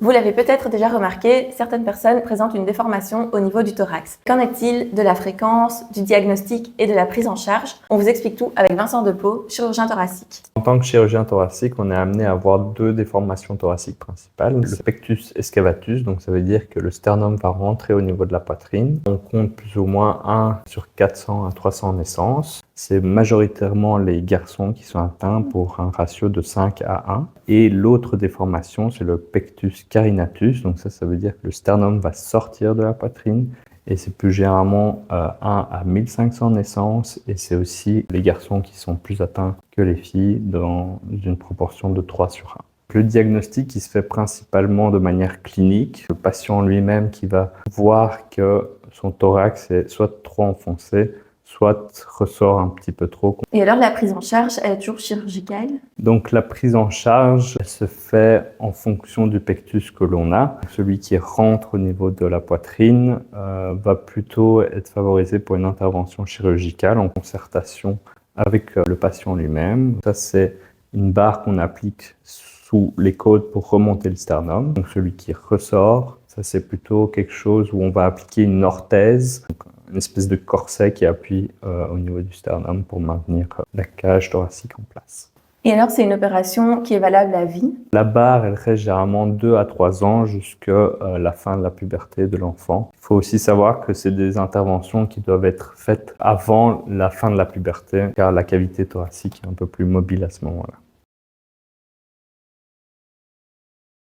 Vous l'avez peut-être déjà remarqué, certaines personnes présentent une déformation au niveau du thorax. Qu'en est-il de la fréquence, du diagnostic et de la prise en charge? On vous explique tout avec Vincent Depeau, chirurgien thoracique. En tant que chirurgien thoracique, on est amené à avoir deux déformations thoraciques principales. Le pectus excavatus, donc ça veut dire que le sternum va rentrer au niveau de la poitrine. On compte plus ou moins 1 sur 400 à 300 naissances. C'est majoritairement les garçons qui sont atteints pour un ratio de 5 à 1. Et l'autre déformation, c'est le pectus carinatus. Donc ça veut dire que le sternum va sortir de la poitrine. Et c'est plus généralement 1 à 1500 naissances. Et c'est aussi les garçons qui sont plus atteints que les filles dans une proportion de 3 sur 1. Le diagnostic, il se fait principalement de manière clinique. Le patient lui-même qui va voir que son thorax est soit trop enfoncé, soit ressort un petit peu trop. Et alors la prise en charge, elle est toujours chirurgicale? Donc la prise en charge, elle se fait en fonction du pectus que l'on a. Celui qui rentre au niveau de la poitrine va plutôt être favorisé pour une intervention chirurgicale en concertation avec le patient lui-même. Ça, c'est une barre qu'on applique sous les côtes pour remonter le sternum. Donc celui qui ressort, ça c'est plutôt quelque chose où on va appliquer une orthèse, donc une espèce de corset qui appuie au niveau du sternum pour maintenir la cage thoracique en place. Et alors, c'est une opération qui est valable à vie? La barre, elle reste généralement 2 à 3 ans jusqu'à la fin de la puberté de l'enfant. Il faut aussi savoir que c'est des interventions qui doivent être faites avant la fin de la puberté, car la cavité thoracique est un peu plus mobile à ce moment-là.